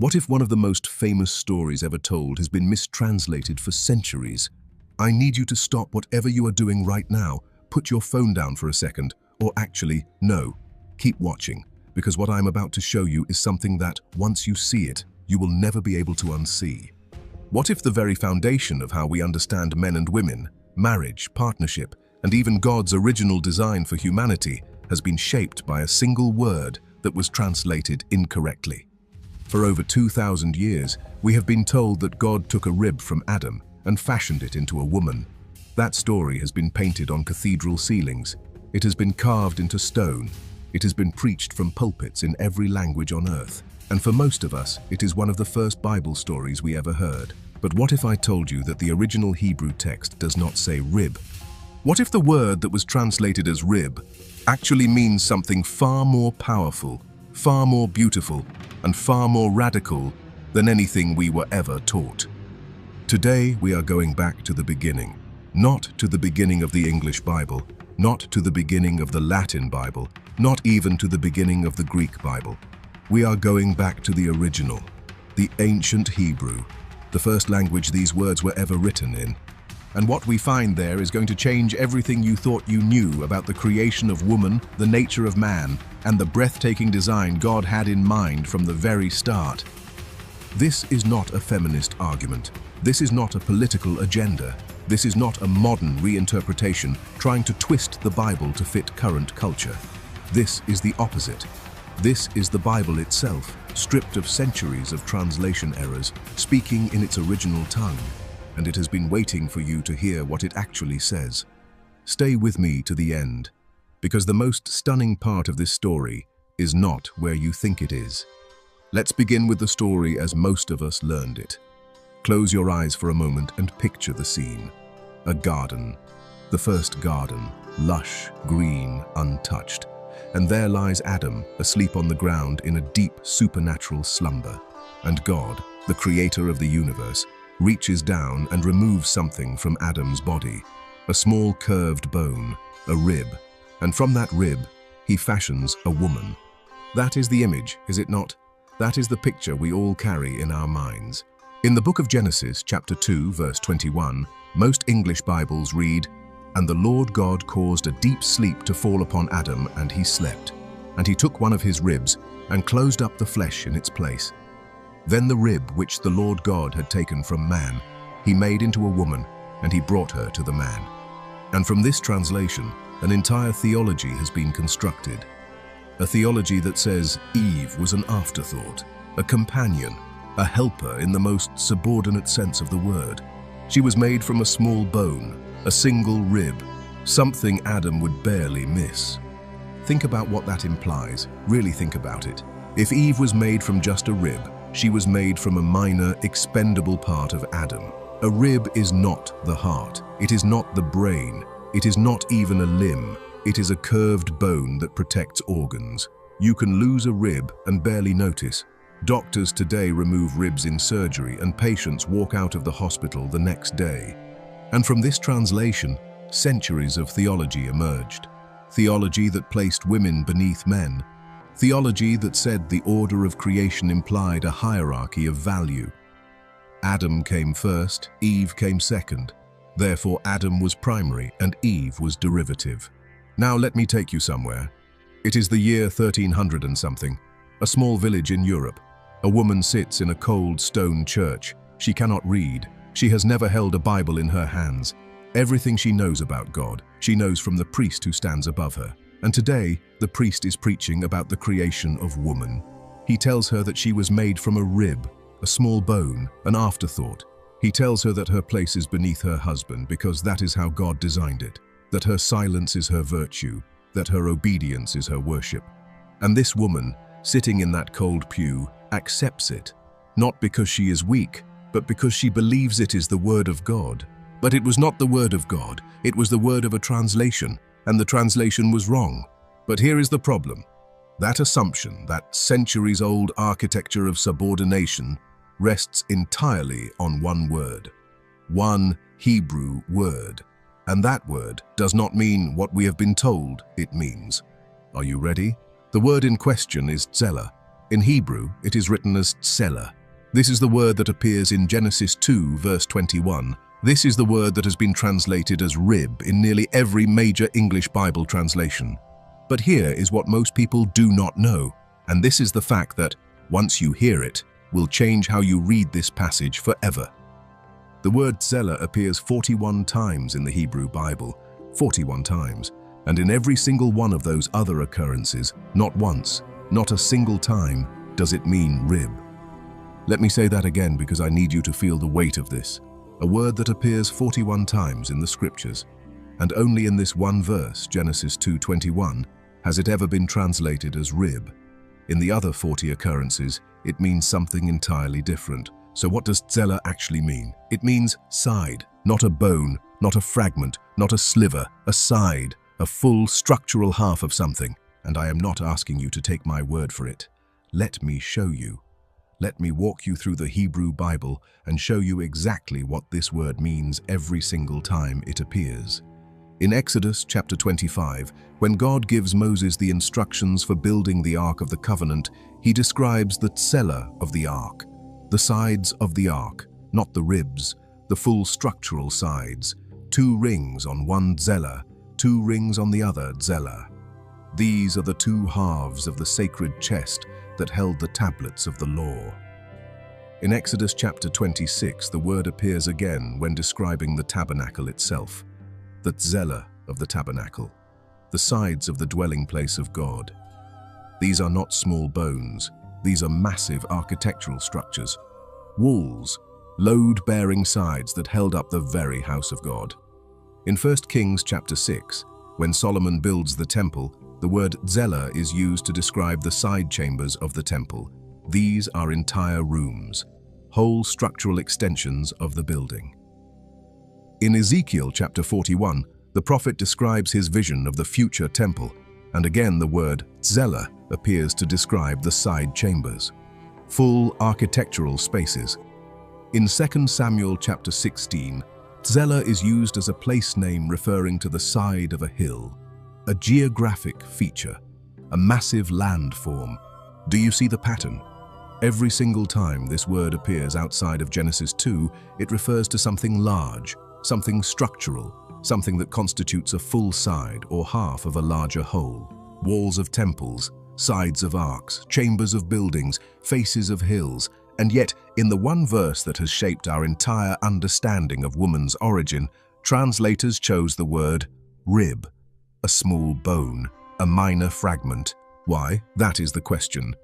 What if one of the most famous stories ever told has been mistranslated for centuries? I need you to stop whatever you are doing right now, put your phone down for a second, or actually, no, keep watching, because what I'm about to show you is something that, once you see it, you will never be able to unsee. What if the very foundation of how we understand men and women, marriage, partnership, and even God's original design for humanity has been shaped by a single word that was translated incorrectly? For over 2,000 years, we have been told that God took a rib from Adam and fashioned it into a woman. That story has been painted on cathedral ceilings. It has been carved into stone. It has been preached from pulpits in every language on earth. And for most of us, it is one of the first Bible stories we ever heard. But what if I told you that the original Hebrew text does not say rib? What if the word that was translated as rib actually means something far more powerful, far more beautiful, and far more radical than anything we were ever taught? Today, we are going back to the beginning. Not to the beginning of the English Bible, not to the beginning of the Latin Bible, not even to the beginning of the Greek Bible. We are going back to the original, the ancient Hebrew, the first language these words were ever written in. And what we find there is going to change everything you thought you knew about the creation of woman, the nature of man, and the breathtaking design God had in mind from the very start. This is not a feminist argument. This is not a political agenda. This is not a modern reinterpretation trying to twist the Bible to fit current culture. This is the opposite. This is the Bible itself, stripped of centuries of translation errors, speaking in its original tongue. And it has been waiting for you to hear what it actually says. Stay with me to the end, because the most stunning part of this story is not where you think it is. Let's begin with the story as most of us learned it. Close your eyes for a moment and picture the scene. A garden, the first garden, lush, green, untouched. And there lies Adam, asleep on the ground in a deep supernatural slumber. And God, the creator of the universe, reaches down and removes something from Adam's body, a small curved bone, a rib, and from that rib, he fashions a woman. That is the image, is it not? That is the picture we all carry in our minds. In the book of Genesis, chapter 2, verse 21, most English Bibles read, "And the Lord God caused a deep sleep to fall upon Adam, and he slept. And he took one of his ribs, and closed up the flesh in its place. Then the rib which the Lord God had taken from man, he made into a woman, and he brought her to the man." And from this translation, an entire theology has been constructed. A theology that says Eve was an afterthought, a companion, a helper in the most subordinate sense of the word. She was made from a small bone, a single rib, something Adam would barely miss. Think about what that implies. Really think about it. If Eve was made from just a rib, she was made from a minor, expendable part of Adam. A rib is not the heart. It is not the brain. It is not even a limb. It is a curved bone that protects organs. You can lose a rib and barely notice. Doctors today remove ribs in surgery, and patients walk out of the hospital the next day. And from this translation, centuries of theology emerged. Theology that placed women beneath men. Theology that said the order of creation implied a hierarchy of value. Adam came first, Eve came second. Therefore, Adam was primary and Eve was derivative. Now let me take you somewhere. It is the year 1300 and something. A small village in Europe. A woman sits in a cold stone church. She cannot read. She has never held a Bible in her hands. Everything she knows about God, she knows from the priest who stands above her. And today, the priest is preaching about the creation of woman. He tells her that she was made from a rib, a small bone, an afterthought. He tells her that her place is beneath her husband because that is how God designed it, that her silence is her virtue, that her obedience is her worship. And this woman, sitting in that cold pew, accepts it, not because she is weak, but because she believes it is the word of God. But it was not the word of God, it was the word of a translation, and the translation was wrong. But here is the problem. That assumption, that centuries-old architecture of subordination, rests entirely on one word. One Hebrew word. And that word does not mean what we have been told it means. Are you ready? The word in question is tzelah, In Hebrew, it is written as tselah. This is the word that appears in Genesis 2, verse 21. This is the word that has been translated as rib in nearly every major English Bible translation. But here is what most people do not know, and this is the fact that, once you hear it, will change how you read this passage forever. The word tselah appears 41 times in the Hebrew Bible, 41 times, and in every single one of those other occurrences, not once, not a single time, does it mean rib. Let me say that again because I need you to feel the weight of this. A word that appears 41 times in the scriptures, and only in this one verse, Genesis 2:21, has it ever been translated as rib. In the other 40 occurrences, it means something entirely different. So what does tselah actually mean? It means side, not a bone, not a fragment, not a sliver, a side, a full structural half of something. And I am not asking you to take my word for it. Let me show you. Let me walk you through the Hebrew Bible and show you exactly what this word means every single time it appears. In Exodus chapter 25, when God gives Moses the instructions for building the Ark of the Covenant, he describes the tselah of the Ark, the sides of the Ark, not the ribs, the full structural sides, 2 rings on one tselah, 2 rings on the other tselah. These are the 2 halves of the sacred chest that held the tablets of the law. In Exodus chapter 26, the word appears again when describing the tabernacle itself, the tselah of the tabernacle, the sides of the dwelling place of God. These are not small bones, these are massive architectural structures, walls, load-bearing sides that held up the very house of God. In 1 Kings chapter 6, when Solomon builds the temple, the word tselah is used to describe the side chambers of the temple. These are entire rooms, whole structural extensions of the building. In Ezekiel chapter 41, the prophet describes his vision of the future temple, and again the word tselah appears to describe the side chambers, full architectural spaces. In 2 Samuel chapter 16, tselah is used as a place name referring to the side of a hill, a geographic feature, a massive landform. Do you see the pattern? Every single time this word appears outside of Genesis 2, it refers to something large, something structural, something that constitutes a full side or half of a larger whole. Walls of temples, sides of arks, chambers of buildings, faces of hills, and yet in the one verse that has shaped our entire understanding of woman's origin, translators chose the word rib, a small bone, a minor fragment. Why? That is the question.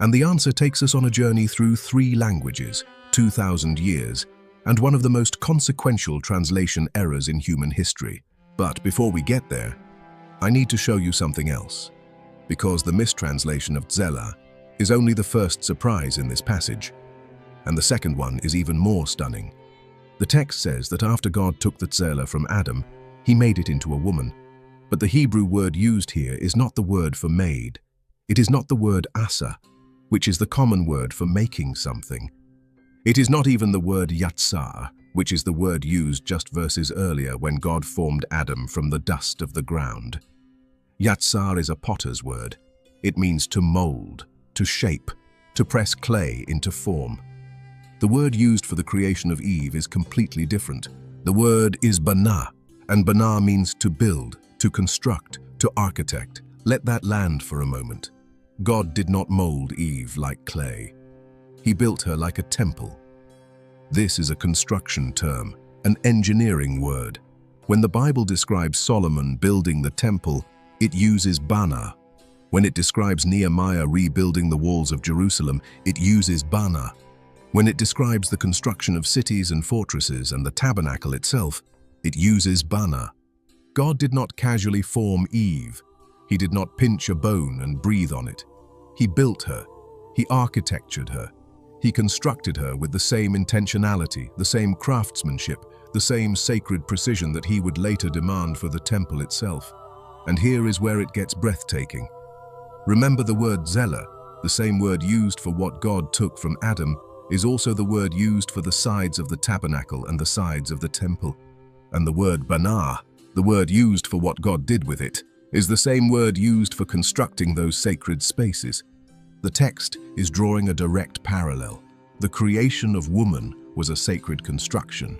And the answer takes us on a journey through 3 languages, 2,000 years, and one of the most consequential translation errors in human history. But before we get there, I need to show you something else, because the mistranslation of tselah is only the first surprise in this passage, and the second one is even more stunning. The text says that after God took the tselah from Adam, he made it into a woman. But the Hebrew word used here is not the word for made. It is not the word asa, which is the common word for making something. It is not even the word yatsar, which is the word used just verses earlier when God formed Adam from the dust of the ground. Yatsar is a potter's word. It means to mold, to shape, to press clay into form. The word used for the creation of Eve is completely different. The word is bana, and bana means to build, to construct, to architect. Let that land for a moment. God did not mold Eve like clay. He built her like a temple. This is a construction term, an engineering word. When the Bible describes Solomon building the temple, it uses bana. When it describes Nehemiah rebuilding the walls of Jerusalem, it uses bana. When it describes the construction of cities and fortresses and the tabernacle itself, it uses bana. God did not casually form Eve. He did not pinch a bone and breathe on it. He built her. He architectured her. He constructed her with the same intentionality, the same craftsmanship, the same sacred precision that he would later demand for the temple itself. And here is where it gets breathtaking. Remember, the word tselah, the same word used for what God took from Adam, is also the word used for the sides of the tabernacle and the sides of the temple. And the word bana, the word used for what God did with it, is the same word used for constructing those sacred spaces. The text is drawing a direct parallel. The creation of woman was a sacred construction.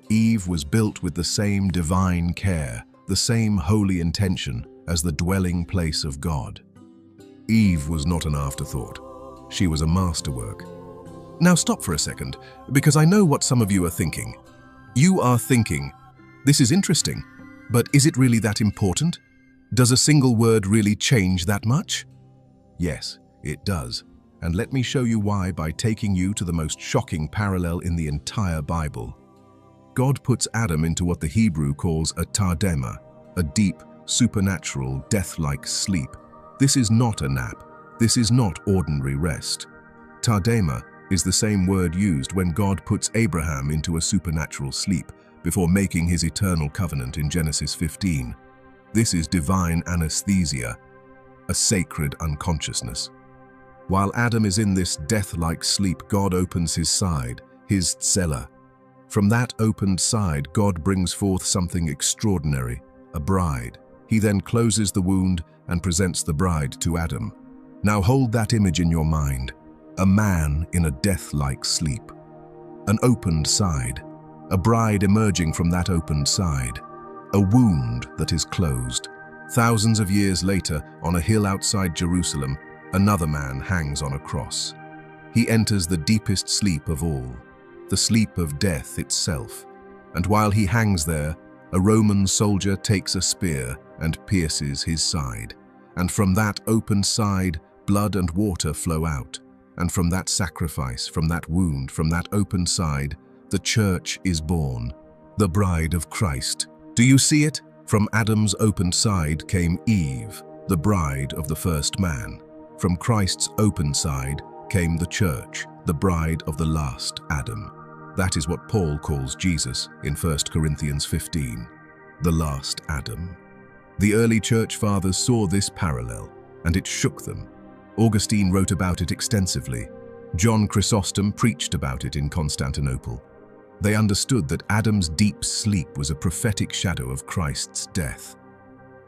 Eve was built with the same divine care, the same holy intention as the dwelling place of God. Eve was not an afterthought. She was a masterwork. Now stop for a second, because I know what some of you are thinking. You are thinking, this is interesting, but is it really that important? Does a single word really change that much? Yes, it does. And let me show you why by taking you to the most shocking parallel in the entire Bible. God puts Adam into what the Hebrew calls a tardema, a deep, supernatural, death-like sleep. This is not a nap. This is not ordinary rest. Tardema is the same word used when God puts Abraham into a supernatural sleep before making his eternal covenant in Genesis 15. This is divine anesthesia, a sacred unconsciousness. While Adam is in this death-like sleep, God opens his side, his tsela. From that opened side, God brings forth something extraordinary, a bride. He then closes the wound and presents the bride to Adam. Now hold that image in your mind. A man in a death-like sleep. An opened side. A bride emerging from that opened side. A wound that is closed. Thousands of years later, on a hill outside Jerusalem, another man hangs on a cross. He enters the deepest sleep of all, the sleep of death itself. And while he hangs there, a Roman soldier takes a spear and pierces his side. And from that opened side, blood and water flow out. And from that sacrifice, from that wound, from that opened side, the church is born, the bride of Christ. Do you see it? From Adam's opened side came Eve, the bride of the first man. From Christ's open side came the church, the bride of the last Adam. That is what Paul calls Jesus in 1 Corinthians 15, the last Adam. The early church fathers saw this parallel, and it shook them. Augustine wrote about it extensively. John Chrysostom preached about it in Constantinople. They understood that Adam's deep sleep was a prophetic shadow of Christ's death,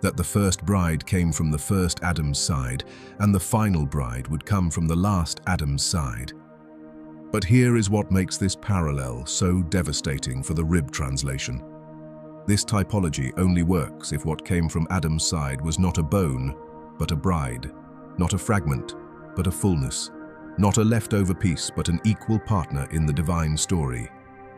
that the first bride came from the first Adam's side, and the final bride would come from the last Adam's side. But here is what makes this parallel so devastating for the Rib translation. This typology only works if what came from Adam's side was not a bone, but a bride, not a fragment, but a fullness, not a leftover piece, but an equal partner in the divine story.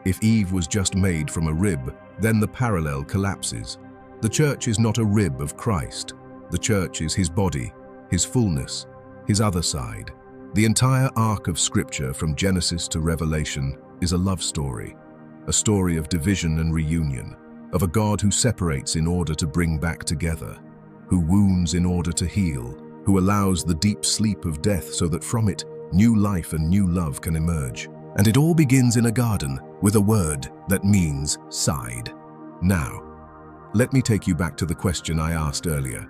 If Eve was just made from a rib, then the parallel collapses. The church is not a rib of Christ. The church is his body, his fullness, his other side. The entire arc of Scripture from Genesis to Revelation is a love story, a story of division and reunion, of a God who separates in order to bring back together, who wounds in order to heal, who allows the deep sleep of death so that from it, new life and new love can emerge. And it all begins in a garden with a word that means side. Now, let me take you back to the question I asked earlier.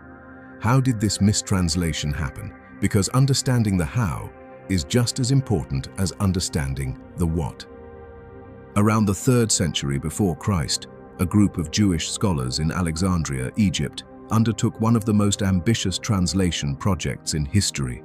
How did this mistranslation happen? Because understanding the how is just as important as understanding the what. Around the 3rd century before Christ, a group of Jewish scholars in Alexandria, Egypt, undertook one of the most ambitious translation projects in history.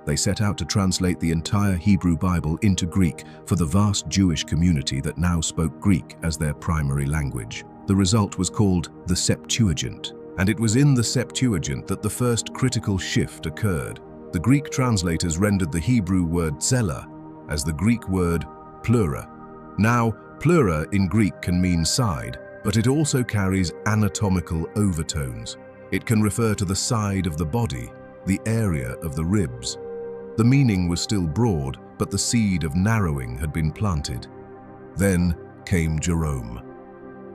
They set out to translate the entire Hebrew Bible into Greek for the vast Jewish community that now spoke Greek as their primary language. The result was called the Septuagint, and it was in the Septuagint that the first critical shift occurred. The Greek translators rendered the Hebrew word tsela as the Greek word pleura. Now, pleura in Greek can mean side, but it also carries anatomical overtones. It can refer to the side of the body, the area of the ribs. The meaning was still broad, but the seed of narrowing had been planted. Then came Jerome.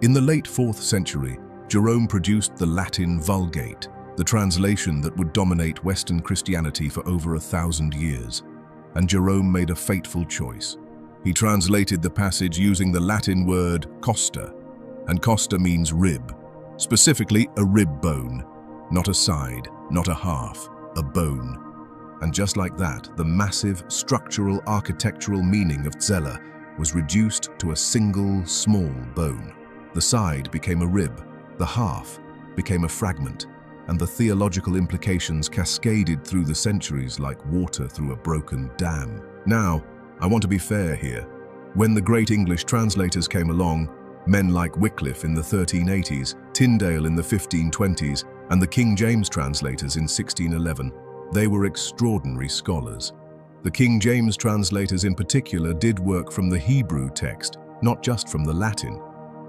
In the late 4th century, Jerome produced the Latin Vulgate, the translation that would dominate Western Christianity for over 1,000 years. And Jerome made a fateful choice. He translated the passage using the Latin word costa, and costa means rib, specifically a rib bone, not a side, not a half, a bone. And just like that, the massive structural architectural meaning of tsela was reduced to a single small bone. The side became a rib, the half became a fragment, and the theological implications cascaded through the centuries like water through a broken dam. Now, I want to be fair here. When the great English translators came along, men like Wycliffe in the 1380s, Tyndale in the 1520s, and the King James translators in 1611, they were extraordinary scholars. The King James translators in particular did work from the Hebrew text, not just from the Latin,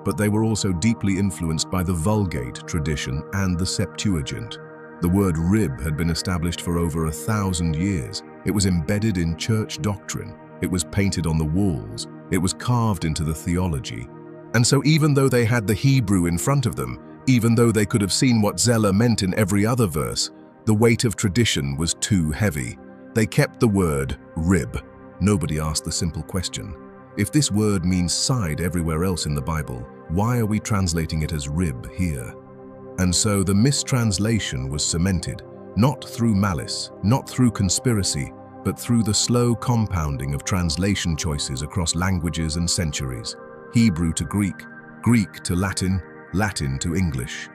but they were also deeply influenced by the Vulgate tradition and the Septuagint. The word rib had been established for over 1,000 years. It was embedded in church doctrine. It was painted on the walls. It was carved into the theology. And so even though they had the Hebrew in front of them, even though they could have seen what Zeller meant in every other verse, the weight of tradition was too heavy. They kept the word rib. Nobody asked the simple question: if this word means side everywhere else in the Bible, why are we translating it as rib here? And so the mistranslation was cemented, not through malice, not through conspiracy, but through the slow compounding of translation choices across languages and centuries. Hebrew to Greek, Greek to Latin, Latin to English.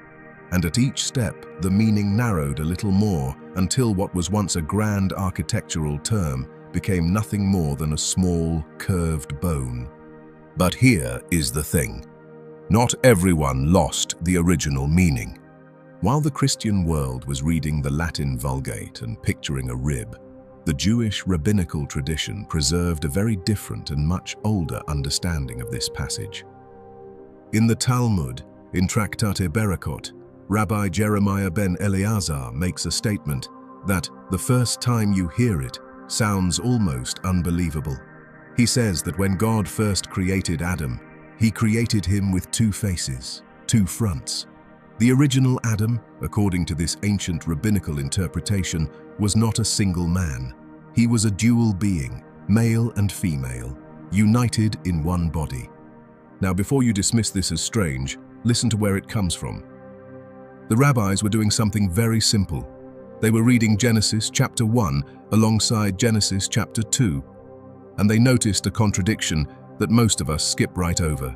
And at each step, the meaning narrowed a little more until what was once a grand architectural term became nothing more than a small, curved bone. But here is the thing. Not everyone lost the original meaning. While the Christian world was reading the Latin Vulgate and picturing a rib, the Jewish rabbinical tradition preserved a very different and much older understanding of this passage. In the Talmud, in Tractate Berakot, Rabbi Jeremiah ben Eleazar makes a statement that the first time you hear it sounds almost unbelievable. He says that when God first created Adam, he created him with two faces, two fronts. The original Adam, according to this ancient rabbinical interpretation, was not a single man. He was a dual being, male and female, united in one body. Now, before you dismiss this as strange, listen to where it comes from. The rabbis were doing something very simple. They were reading Genesis chapter 1 alongside Genesis chapter 2, and they noticed a contradiction that most of us skip right over.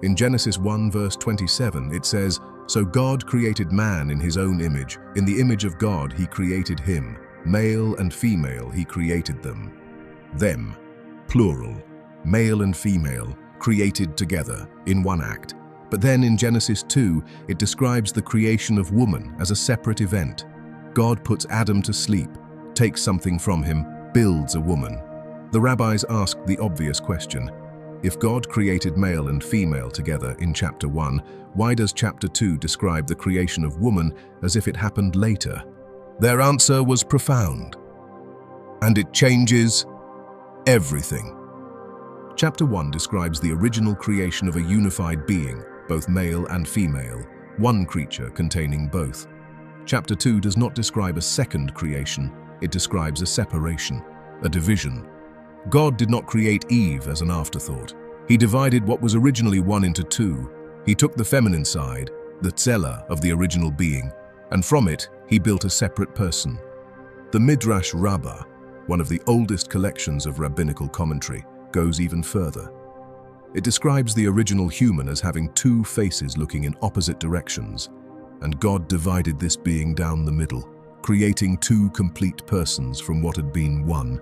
In Genesis 1 verse 27, it says, "So God created man in his own image. In the image of God he created him. Male and female he created them." Them, plural, male and female, created together in one act. But then in Genesis 2, it describes the creation of woman as a separate event. God puts Adam to sleep, takes something from him, builds a woman. The rabbis asked the obvious question: if God created male and female together in chapter 1, why does chapter 2 describe the creation of woman as if it happened later? Their answer was profound, and it changes everything. Chapter 1 describes the original creation of a unified being, both male and female, one creature containing both. Chapter 2 does not describe a second creation, it describes a separation, a division. God did not create Eve as an afterthought. He divided what was originally one into two. He took the feminine side, the tzela of the original being, and from it he built a separate person. The Midrash Rabbah, one of the oldest collections of rabbinical commentary, goes even further. It describes the original human as having two faces looking in opposite directions, and God divided this being down the middle, creating two complete persons from what had been one.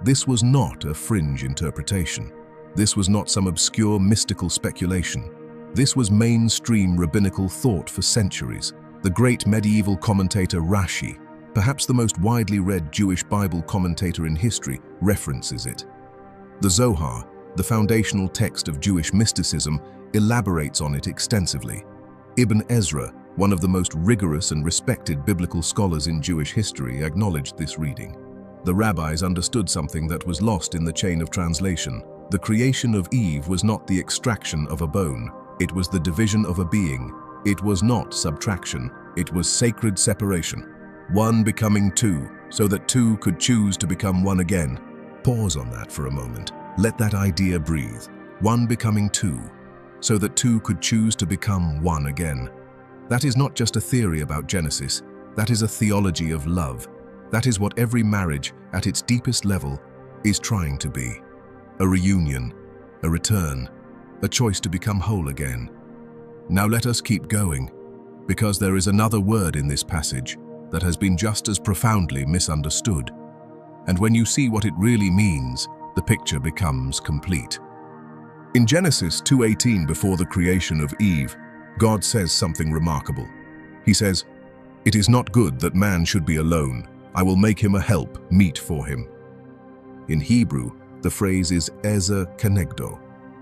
This was not a fringe interpretation. This was not some obscure mystical speculation. This was mainstream rabbinical thought for centuries. The great medieval commentator Rashi, perhaps the most widely read Jewish Bible commentator in history, references it. The Zohar, the foundational text of Jewish mysticism, elaborates on it extensively. Ibn Ezra, one of the most rigorous and respected biblical scholars in Jewish history, acknowledged this reading. The rabbis understood something that was lost in the chain of translation. The creation of Eve was not the extraction of a bone. It was the division of a being. It was not subtraction. It was sacred separation. One becoming two, so that two could choose to become one again. Pause on that for a moment. Let that idea breathe. One becoming two, so that two could choose to become one again. That is not just a theory about Genesis. That is a theology of love. That is what every marriage, at its deepest level, is trying to be. A reunion, a return, a choice to become whole again. Now let us keep going, Because there is another word in this passage that has been just as profoundly misunderstood. And when you see what it really means, the picture becomes complete. In Genesis 2:18, before the creation of Eve, God says something remarkable. He says, "It is not good that man should be alone. I will make him a help meet for him." In Hebrew, the phrase is Ezer Kenegdo.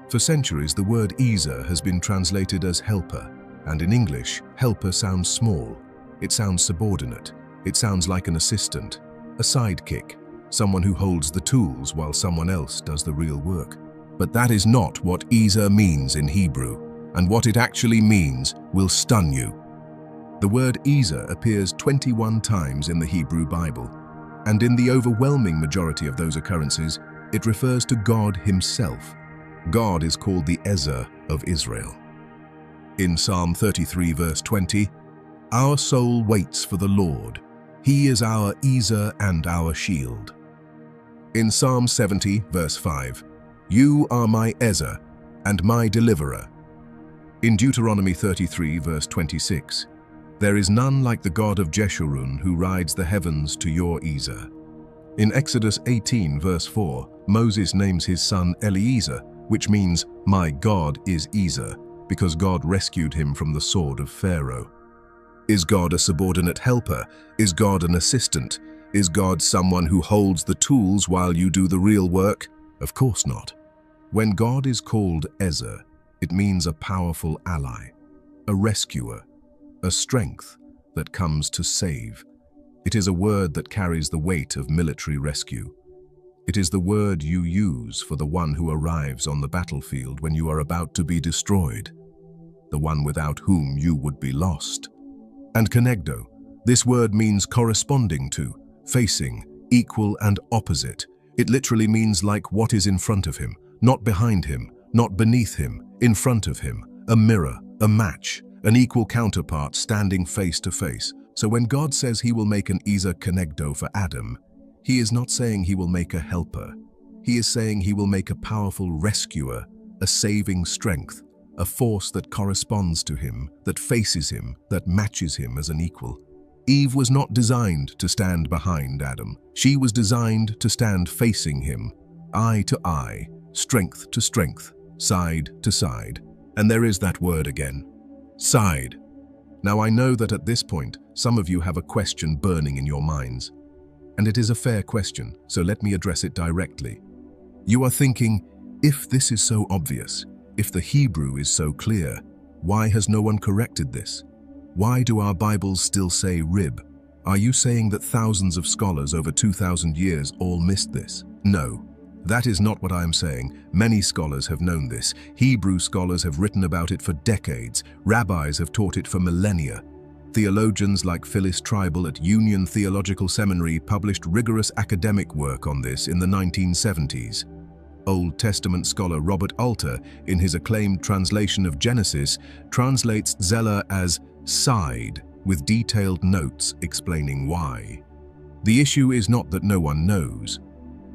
For centuries, the word Ezer has been translated as helper, and in English, helper sounds small. It sounds subordinate. It sounds like an assistant, a sidekick, someone who holds the tools while someone else does the real work. But that is not what Ezer means in Hebrew, and what it actually means will stun you. The word Ezer appears 21 times in the Hebrew Bible, and in the overwhelming majority of those occurrences, it refers to God himself. God is called the Ezer of Israel. In Psalm 33 verse 20, "Our soul waits for the Lord. He is our Ezer and our shield." In Psalm 70 verse 5, "You are my Ezer and my deliverer." In Deuteronomy 33 verse 26, "There is none like the God of Jeshurun who rides the heavens to your Ezer." In Exodus 18 verse 4, Moses names his son Eliezer, which means, "My God is Ezer," because God rescued him from the sword of Pharaoh. Is God a subordinate helper? Is God an assistant? Is God someone who holds the tools while you do the real work? Of course not. When God is called Ezer, it means a powerful ally, a rescuer, a strength that comes to save. It is a word that carries the weight of military rescue. It is the word you use for the one who arrives on the battlefield when you are about to be destroyed, the one without whom you would be lost. And Kenegdo, this word means corresponding to, facing, equal and opposite. It literally means like what is in front of him, not behind him, not beneath him, in front of him, a mirror, a match, an equal counterpart standing face to face. So when God says he will make an Ezer Kenegdo for Adam, he is not saying he will make a helper. He is saying he will make a powerful rescuer, a saving strength, a force that corresponds to him, that faces him, that matches him as an equal. Eve was not designed to stand behind Adam. She was designed to stand facing him, eye to eye, strength to strength, side to side. And there is that word again, side. Now I know that at this point, some of you have a question burning in your minds. And it is a fair question, so let me address it directly. You are thinking, if this is so obvious, if the Hebrew is so clear, why has no one corrected this? Why do our Bibles still say rib? Are you saying that thousands of scholars over 2,000 years all missed this? No, that is not what I am saying. Many scholars have known this. Hebrew scholars have written about it for decades. Rabbis have taught it for millennia. Theologians like Phyllis Tribal at Union Theological Seminary published rigorous academic work on this in the 1970s. Old Testament scholar Robert Alter, in his acclaimed translation of Genesis, translates Zeller as side, with detailed notes explaining why. The issue is not that no one knows.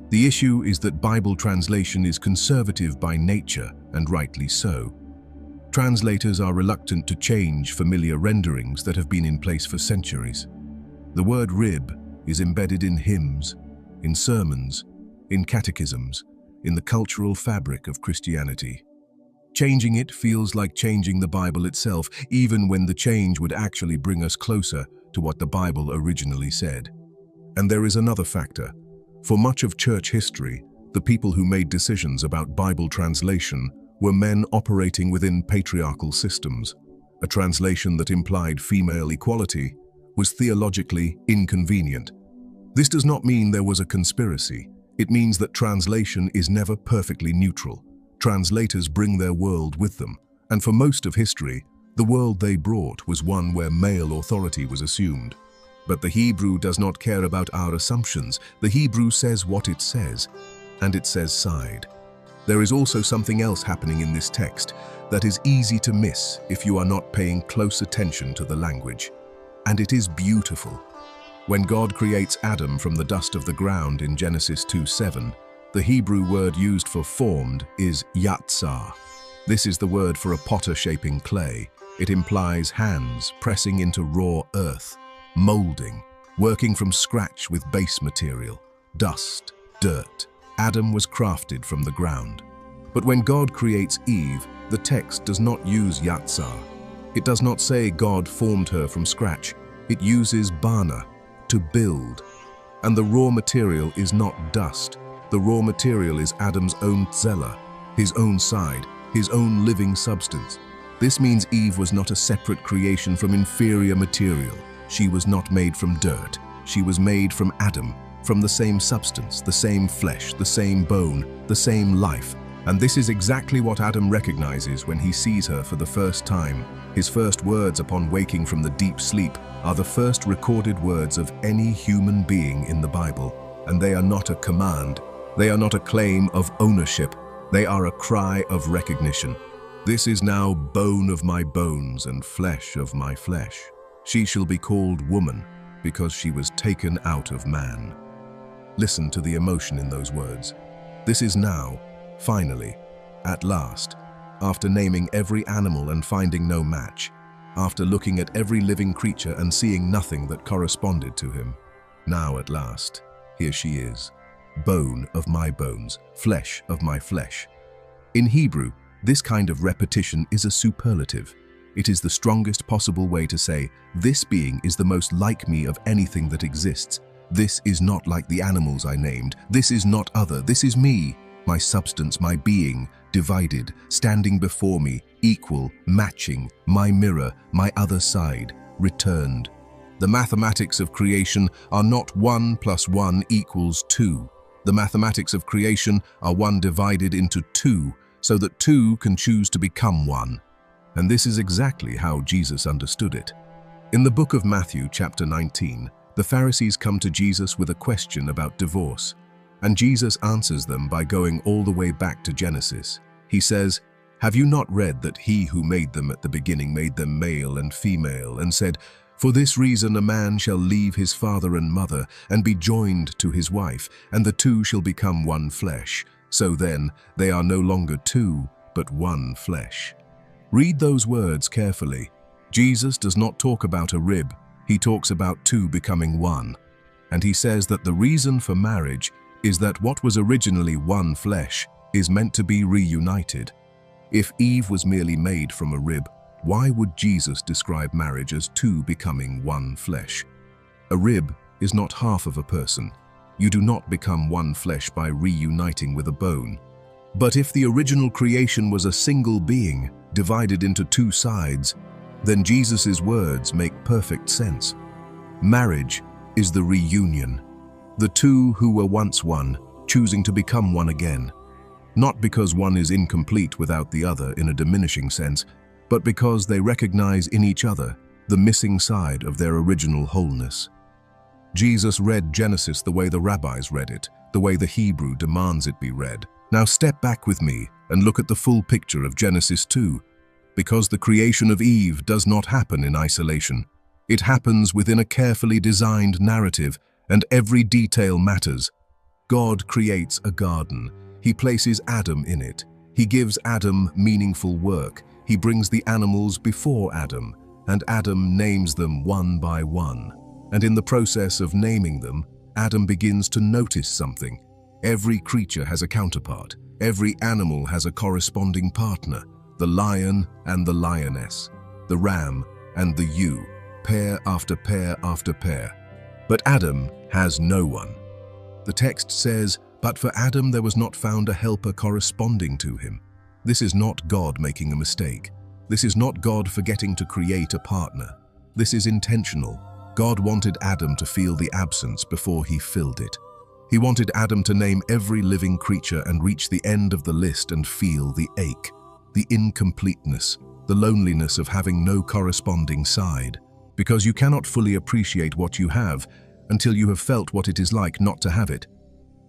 The issue is that Bible translation is conservative by nature, and rightly so. Translators are reluctant to change familiar renderings that have been in place for centuries. The word rib is embedded in hymns, in sermons, in catechisms, in the cultural fabric of Christianity. Changing it feels like changing the Bible itself, even when the change would actually bring us closer to what the Bible originally said. And there is another factor. For much of church history, the people who made decisions about Bible translation were men operating within patriarchal systems. A translation that implied female equality was theologically inconvenient. This does not mean there was a conspiracy. It means that translation is never perfectly neutral. Translators bring their world with them, and for most of history, the world they brought was one where male authority was assumed. But the Hebrew does not care about our assumptions. The Hebrew says what it says, and it says side. There is also something else happening in this text that is easy to miss if you are not paying close attention to the language. And it is beautiful. When God creates Adam from the dust of the ground in Genesis 2:7, the Hebrew word used for formed is yatsar. This is the word for a potter shaping clay. It implies hands pressing into raw earth, molding, working from scratch with base material, dust, dirt. Adam was crafted from the ground. But when God creates Eve, the text does not use yatsar. It does not say God formed her from scratch. It uses bana, to build. And the raw material is not dust. The raw material is Adam's own zela, his own side, his own living substance. This means Eve was not a separate creation from inferior material. She was not made from dirt. She was made from Adam, from the same substance, the same flesh, the same bone, the same life. And this is exactly what Adam recognizes when he sees her for the first time. His first words upon waking from the deep sleep are the first recorded words of any human being in the Bible. And they are not a command. They are not a claim of ownership. They are a cry of recognition. This is now bone of my bones and flesh of my flesh. She shall be called woman, because she was taken out of man. Listen to the emotion in those words. This is now, finally, at last, after naming every animal and finding no match, after looking at every living creature and seeing nothing that corresponded to him. Now at last, here she is, bone of my bones, flesh of my flesh. In Hebrew, this kind of repetition is a superlative. It is the strongest possible way to say, this being is the most like me of anything that exists. This is not like the animals I named. This is not other. This is me, my substance, my being, divided, standing before me, equal, matching, my mirror, my other side, returned. The mathematics of creation are not 1 + 1 = 2. The mathematics of creation are 1 divided into 2, so that 2 can choose to become 1. And this is exactly how Jesus understood it. In the book of Matthew, chapter 19, the Pharisees come to Jesus with a question about divorce, and Jesus answers them by going all the way back to Genesis. He says, "Have you not read that he who made them at the beginning made them male and female, and said, 'For this reason a man shall leave his father and mother, and be joined to his wife, and the two shall become one flesh. So then, they are no longer two, but one flesh.'" Read those words carefully. Jesus does not talk about a rib. He talks about two becoming one. And he says that the reason for marriage is that what was originally one flesh is meant to be reunited. If Eve was merely made from a rib, why would Jesus describe marriage as two becoming one flesh? A rib is not half of a person. You do not become one flesh by reuniting with a bone. But if the original creation was a single being, divided into two sides, then Jesus' words make perfect sense. Marriage is the reunion. The two who were once one, choosing to become one again. Not because one is incomplete without the other in a diminishing sense, but because they recognize in each other the missing side of their original wholeness. Jesus read Genesis the way the rabbis read it, the way the Hebrew demands it be read. Now step back with me and look at the full picture of Genesis 2. Because the creation of Eve does not happen in isolation. It happens within a carefully designed narrative, and every detail matters. God creates a garden. He places Adam in it. He gives Adam meaningful work. He brings the animals before Adam, and Adam names them one by one. And in the process of naming them, Adam begins to notice something. Every creature has a counterpart. Every animal has a corresponding partner. The lion and the lioness, the ram and the ewe, pair after pair after pair. But Adam has no one. The text says, "But for Adam there was not found a helper corresponding to him." This is not God making a mistake. This is not God forgetting to create a partner. This is intentional. God wanted Adam to feel the absence before he filled it. He wanted Adam to name every living creature and reach the end of the list and feel the ache, the incompleteness, the loneliness of having no corresponding side. Because you cannot fully appreciate what you have until you have felt what it is like not to have it.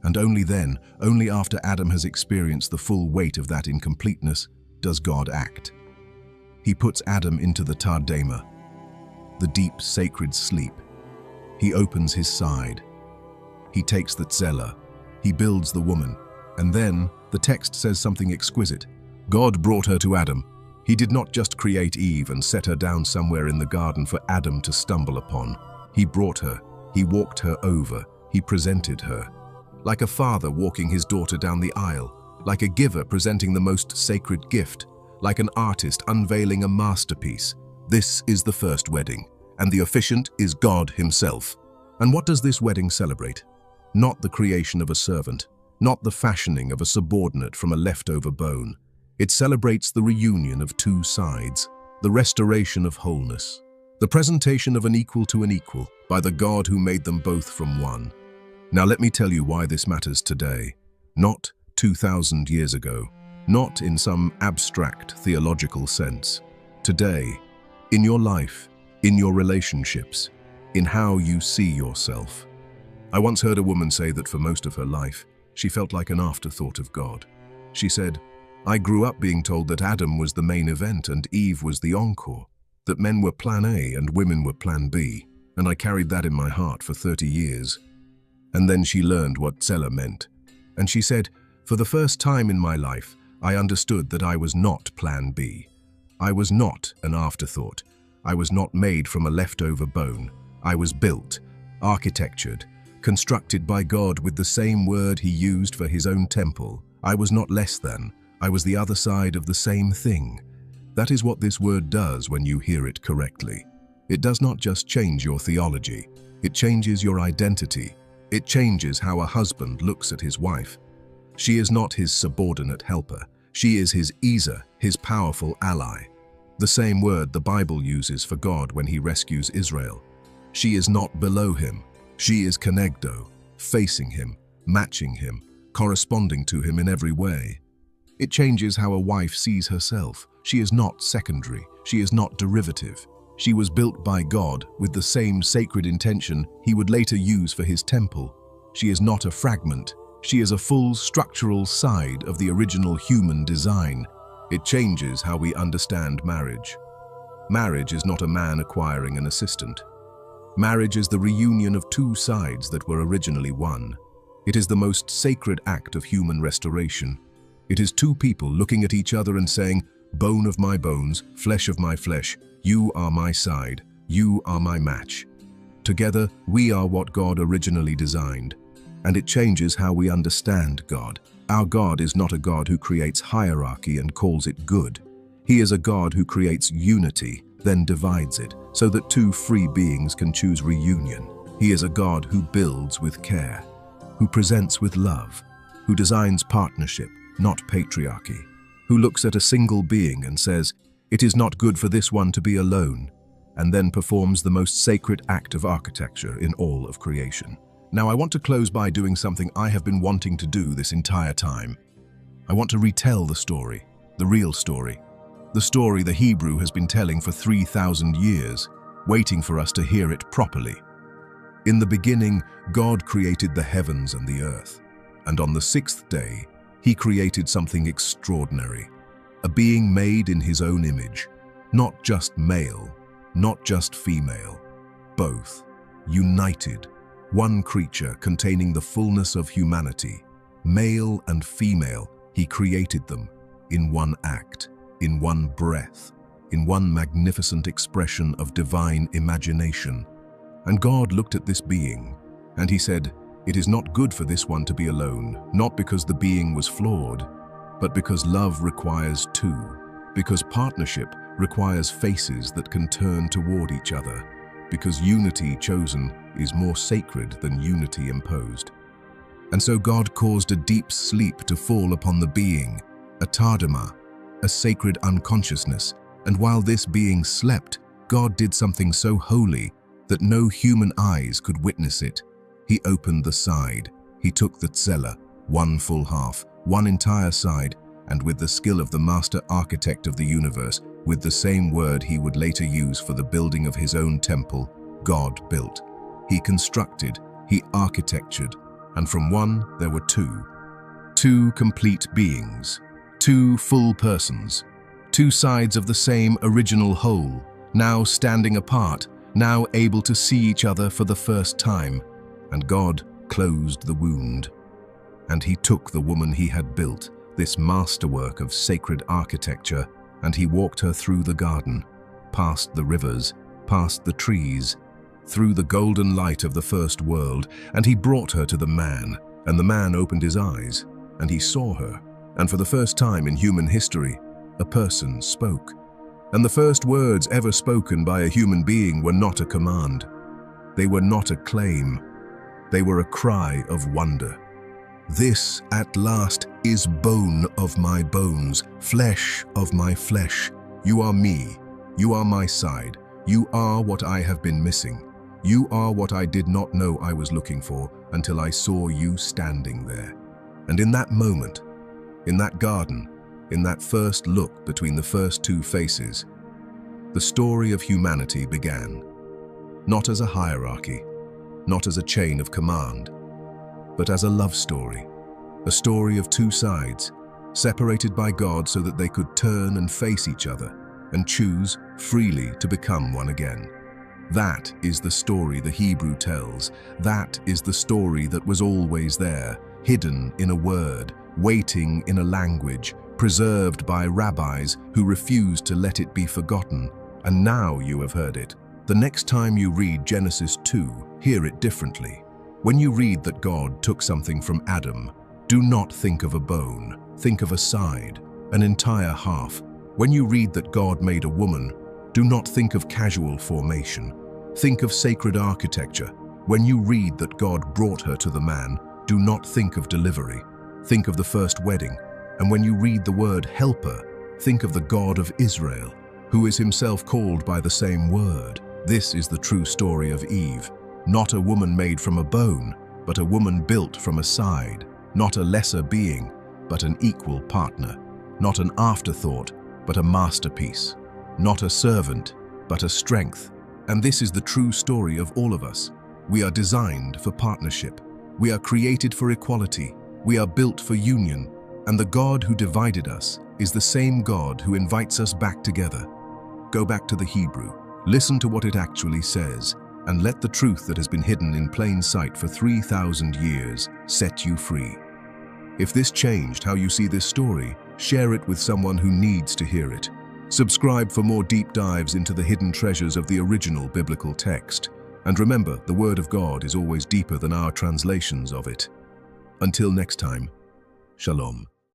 And only then, only after Adam has experienced the full weight of that incompleteness, does God act. He puts Adam into the Tardema, the deep sacred sleep. He opens his side. He takes the Tzela. He builds the woman. And then, the text says something exquisite. God brought her to Adam. He did not just create Eve and set her down somewhere in the garden for Adam to stumble upon. He brought her, he walked her over, he presented her. Like a father walking his daughter down the aisle, like a giver presenting the most sacred gift, like an artist unveiling a masterpiece. This is the first wedding, and the officiant is God himself. And what does this wedding celebrate? Not the creation of a servant, not the fashioning of a subordinate from a leftover bone. It celebrates the reunion of two sides, the restoration of wholeness, the presentation of an equal to an equal by the God who made them both from one. Now let me tell you why this matters today, not 2,000 years ago, not in some abstract theological sense. Today, in your life, in your relationships, in how you see yourself. I once heard a woman say that for most of her life, she felt like an afterthought of God. She said, "I grew up being told that Adam was the main event and Eve was the encore, that men were plan A and women were plan B, and I carried that in my heart for 30 years. And then she learned what Selah meant. And she said, "For the first time in my life, I understood that I was not plan B. I was not an afterthought. I was not made from a leftover bone. I was built, architectured, constructed by God with the same word he used for his own temple. I was not less than. I was the other side of the same thing." That is what this word does when you hear it correctly. It does not just change your theology. It changes your identity. It changes how a husband looks at his wife. She is not his subordinate helper. She is his Ezer, his powerful ally. The same word the Bible uses for God when he rescues Israel. She is not below him. She is konegdo, facing him, matching him, corresponding to him in every way. It changes how a wife sees herself. She is not secondary. She is not derivative. She was built by God with the same sacred intention he would later use for his temple. She is not a fragment. She is a full structural side of the original human design. It changes how we understand marriage. Marriage is not a man acquiring an assistant. Marriage is the reunion of two sides that were originally one. It is the most sacred act of human restoration. It is two people looking at each other and saying, "Bone of my bones, flesh of my flesh, you are my side, you are my match." Together, we are what God originally designed. And it changes how we understand God. Our God is not a God who creates hierarchy and calls it good. He is a God who creates unity, then divides it, so that two free beings can choose reunion. He is a God who builds with care, who presents with love, who designs partnership, not patriarchy, who looks at a single being and says, "It is not good for this one to be alone," and then performs the most sacred act of architecture in all of creation. Now I want to close by doing something I have been wanting to do this entire time. I want to retell the story, the real story. The story the Hebrew has been telling for 3,000 years, waiting for us to hear it properly. In the beginning, God created the heavens and the earth, and on the sixth day, he created something extraordinary, a being made in his own image, not just male, not just female, both, united, one creature containing the fullness of humanity, male and female. He created them in one act, in one breath, in one magnificent expression of divine imagination. And God looked at this being, and he said, "It is not good for this one to be alone, not because the being was flawed, but because love requires two, because partnership requires faces that can turn toward each other, because unity chosen is more sacred than unity imposed." And so God caused a deep sleep to fall upon the being, a tardima, a sacred unconsciousness. And while this being slept, God did something so holy that no human eyes could witness it. He opened the side. He took the tzela, one full half, one entire side, and with the skill of the master architect of the universe, with the same word he would later use for the building of his own temple, God built. He constructed, he architectured, and from one there were two. Two complete beings, two full persons, two sides of the same original whole, now standing apart, now able to see each other for the first time. And God closed the wound. And he took the woman he had built, this masterwork of sacred architecture, And he walked her through the garden, past the rivers, past the trees, through the golden light of the first world, and he brought her to the man, and the man opened his eyes, and he saw her, and for the first time in human history, a person spoke. And the first words ever spoken by a human being were not a command. They were not a claim. They were a cry of wonder. This, at last, is bone of my bones, flesh of my flesh. You are me. You are my side. You are what I have been missing. You are what I did not know I was looking for until I saw you standing there. And in that moment, in that garden, in that first look between the first two faces, the story of humanity began. Not as a hierarchy, not as a chain of command, but as a love story. A story of two sides, separated by God so that they could turn and face each other and choose freely to become one again. That is the story the Hebrew tells. That is the story that was always there, hidden in a word, waiting in a language, preserved by rabbis who refused to let it be forgotten. And now you have heard it. The next time you read Genesis 2, hear it differently. When you read that God took something from Adam, do not think of a bone, think of a side, an entire half. When you read that God made a woman, do not think of casual formation. Think of sacred architecture. When you read that God brought her to the man, do not think of delivery. Think of the first wedding. And when you read the word helper, think of the God of Israel, who is himself called by the same word. This is the true story of Eve. Not a woman made from a bone, but a woman built from a side. Not a lesser being, but an equal partner. Not an afterthought, but a masterpiece. Not a servant, but a strength. And this is the true story of all of us. We are designed for partnership. We are created for equality. We are built for union. And the God who divided us is the same God who invites us back together. Go back to the Hebrew. Listen to what it actually says, and let the truth that has been hidden in plain sight for 3,000 years set you free. If this changed how you see this story, share it with someone who needs to hear it. Subscribe for more deep dives into the hidden treasures of the original biblical text. And remember, the Word of God is always deeper than our translations of it. Until next time, Shalom.